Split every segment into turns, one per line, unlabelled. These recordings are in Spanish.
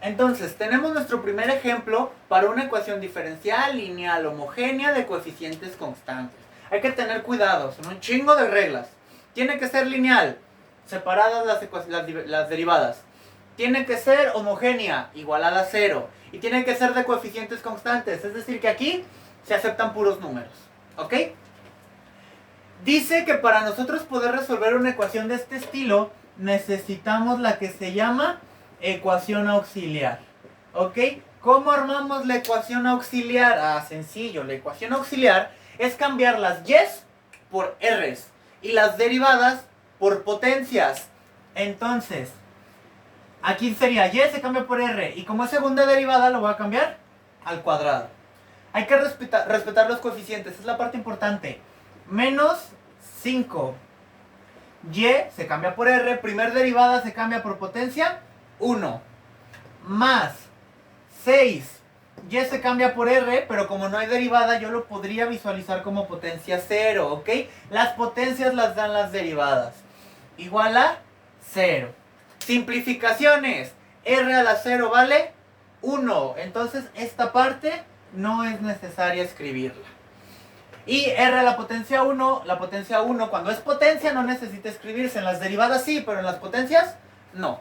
Entonces, tenemos nuestro primer ejemplo para una ecuación diferencial, lineal, homogénea de coeficientes constantes. Hay que tener cuidado, son un chingo de reglas. Tiene que ser lineal, separadas las derivadas. Tiene que ser homogénea, igualada a 0. Y tiene que ser de coeficientes constantes, es decir que aquí se aceptan puros números. ¿Ok? Dice que para nosotros poder resolver una ecuación de este estilo, necesitamos la que se llama ecuación auxiliar. ¿Ok? ¿Cómo armamos la ecuación auxiliar? Ah, sencillo. La ecuación auxiliar es cambiar las y's por r's y las derivadas por potencias. Entonces, aquí sería y se cambia por r y como es segunda derivada lo voy a cambiar al cuadrado. Hay que respetar los coeficientes, es la parte importante. Menos 5 y se cambia por r, primer derivada se cambia por potencia 1, más 6 y se cambia por r, pero como no hay derivada yo lo podría visualizar como potencia 0, ¿ok? Las potencias las dan las derivadas, igual a 0. Simplificaciones, r a la 0 vale 1, entonces esta parte no es necesaria escribirla. Y r a la potencia 1 cuando es potencia no necesita escribirse, en las derivadas sí, pero en las potencias no.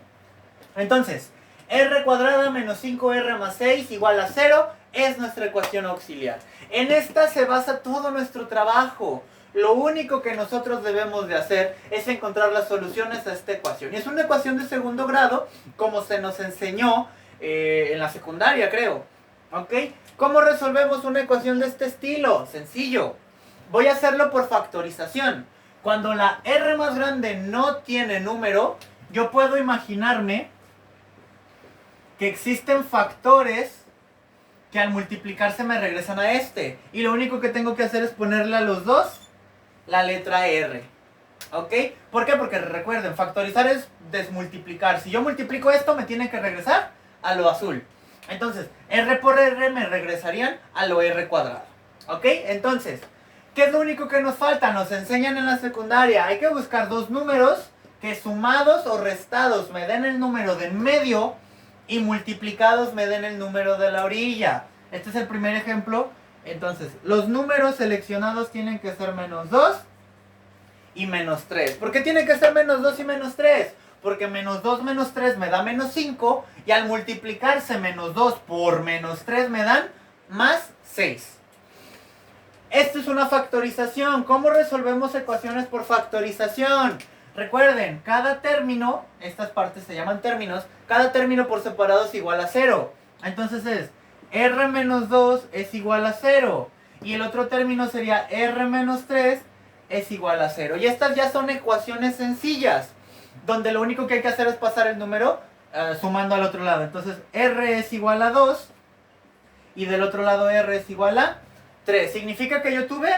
Entonces, r cuadrada menos 5r más 6 igual a 0 es nuestra ecuación auxiliar. En esta se basa todo nuestro trabajo. Lo único que nosotros debemos de hacer es encontrar las soluciones a esta ecuación. Y es una ecuación de segundo grado, como se nos enseñó en la secundaria, creo. ¿Ok? ¿Cómo resolvemos una ecuación de este estilo? Sencillo. Voy a hacerlo por factorización. Cuando la r más grande no tiene número, yo puedo imaginarme que existen factores que al multiplicarse me regresan a este. Y lo único que tengo que hacer es ponerle a los dos la letra r. ¿Ok? ¿Por qué? Porque recuerden, factorizar es desmultiplicar. Si yo multiplico esto, me tiene que regresar a lo azul. Entonces, r por r me regresarían a lo r cuadrado. ¿Ok? Entonces, ¿qué es lo único que nos falta? Nos enseñan en la secundaria. Hay que buscar dos números que sumados o restados me den el número de en medio y multiplicados me den el número de la orilla. Este es el primer ejemplo. Entonces, los números seleccionados tienen que ser menos 2 y menos 3. ¿Por qué tiene que ser menos 2 y menos 3? Porque menos 2 menos 3 me da menos 5 y al multiplicarse menos 2 por menos 3 me dan más 6. Esto es una factorización. ¿Cómo resolvemos ecuaciones por factorización? Recuerden, cada término, estas partes se llaman términos, cada término por separado es igual a 0. Entonces es r menos 2 es igual a 0. Y el otro término sería r menos 3 es igual a 0. Y estas ya son ecuaciones sencillas, donde lo único que hay que hacer es pasar el número sumando al otro lado. Entonces r es igual a 2 y del otro lado r es igual a 3. Significa que yo tuve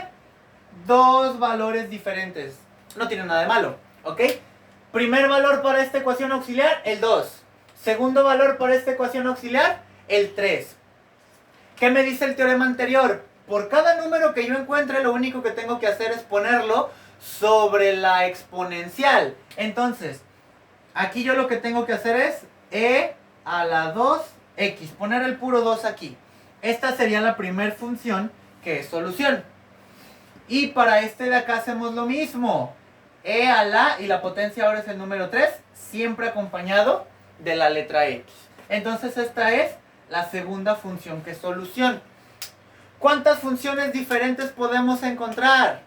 dos valores diferentes. No tiene nada de malo, ¿ok? Primer valor para esta ecuación auxiliar, el 2. Segundo valor para esta ecuación auxiliar, el 3. ¿Qué me dice el teorema anterior? Por cada número que yo encuentre, lo único que tengo que hacer es ponerlo sobre la exponencial. Entonces, aquí yo lo que tengo que hacer es e a la 2x. Poner el puro 2 aquí. Esta sería la primera función que es solución. Y para este de acá hacemos lo mismo. E a la, y la potencia ahora es el número 3, siempre acompañado de la letra x. Entonces esta es la segunda función que es solución. ¿Cuántas funciones diferentes podemos encontrar?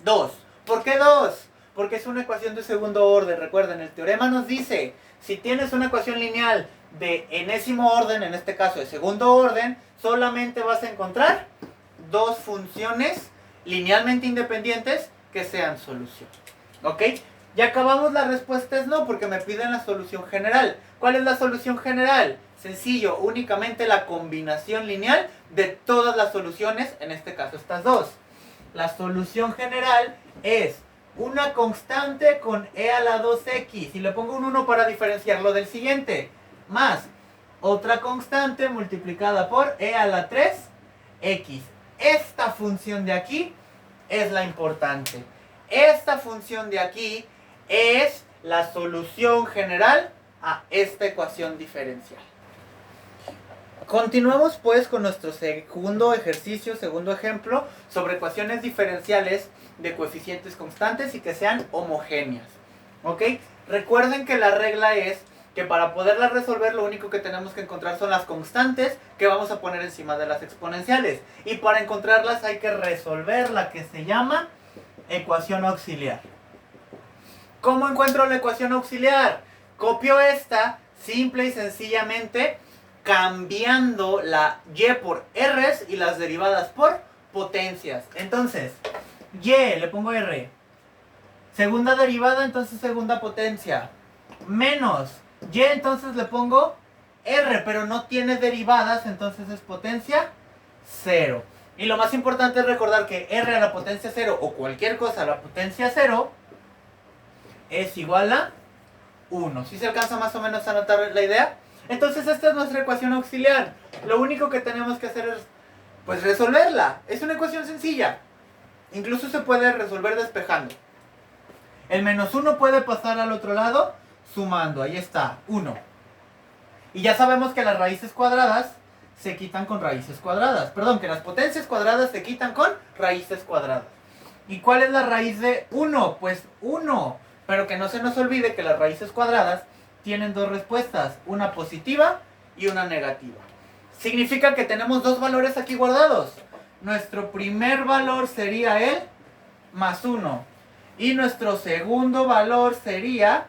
2. ¿Por qué 2? Porque es una ecuación de segundo orden. Recuerden, el teorema nos dice, si tienes una ecuación lineal de enésimo orden, en este caso de segundo orden, solamente vas a encontrar dos funciones linealmente independientes que sean solución. ¿Ok? Ya acabamos, la respuesta es no, porque me piden la solución general. ¿Cuál es la solución general? Sencillo, únicamente la combinación lineal de todas las soluciones, en este caso estas dos. La solución general es una constante con e a la 2x, y le pongo un 1 para diferenciarlo del siguiente, más otra constante multiplicada por e a la 3x. Esta función de aquí es la importante. Esta función de aquí es la solución general a esta ecuación diferencial. Continuamos pues con nuestro segundo ejercicio, segundo ejemplo, sobre ecuaciones diferenciales de coeficientes constantes y que sean homogéneas. ¿Ok? Recuerden que la regla es que para poderlas resolver lo único que tenemos que encontrar son las constantes que vamos a poner encima de las exponenciales. Y para encontrarlas hay que resolver la que se llama ecuación auxiliar. ¿Cómo encuentro la ecuación auxiliar? Copio esta simple y sencillamente cambiando la y por r's y las derivadas por potencias. Entonces, y le pongo r. Segunda derivada, entonces segunda potencia. Menos y, entonces le pongo r, pero no tiene derivadas, entonces es potencia 0. Y lo más importante es recordar que r a la potencia 0 o cualquier cosa a la potencia 0 es igual a 1. ¿Sí se alcanza más o menos a notar la idea? Entonces esta es nuestra ecuación auxiliar. Lo único que tenemos que hacer es pues resolverla. Es una ecuación sencilla. Incluso se puede resolver despejando. El menos 1 puede pasar al otro lado sumando. Ahí está, 1. Y ya sabemos que las raíces cuadradas se quitan con raíces cuadradas. Perdón, que las potencias cuadradas se quitan con raíces cuadradas. ¿Y cuál es la raíz de 1? Pues 1. Pero que no se nos olvide que las raíces cuadradas tienen dos respuestas, una positiva y una negativa. Significa que tenemos dos valores aquí guardados. Nuestro primer valor sería el más 1. Y nuestro segundo valor sería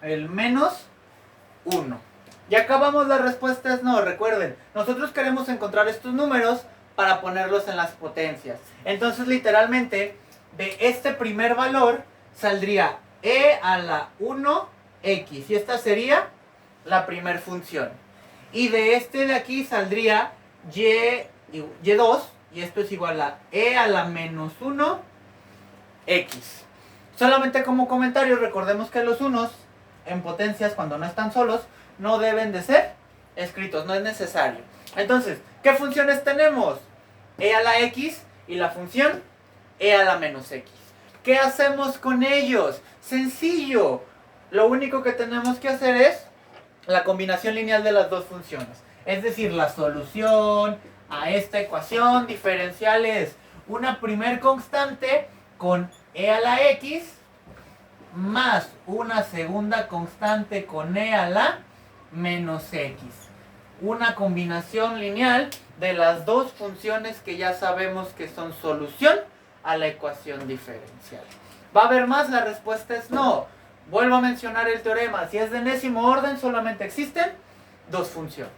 el menos 1. Y acabamos las respuestas, no, recuerden, nosotros queremos encontrar estos números para ponerlos en las potencias. Entonces literalmente de este primer valor saldría e a la 1x. Y esta sería la primer función. Y de este de aquí saldría y2. Y esto es igual a e a la menos 1x. Solamente como comentario, recordemos que los unos en potencias cuando no están solos no deben de ser escritos, no es necesario. Entonces, ¿qué funciones tenemos? E a la x y la función e a la menos x. ¿Qué hacemos con ellos? Sencillo. Lo único que tenemos que hacer es la combinación lineal de las dos funciones. Es decir, la solución a esta ecuación diferencial es una primer constante con e a la x más una segunda constante con e a la menos x. Una combinación lineal de las dos funciones que ya sabemos que son solución a la ecuación diferencial. ¿Va a haber más? La respuesta es no. Vuelvo a mencionar el teorema. Si es de enésimo orden, solamente existen dos funciones.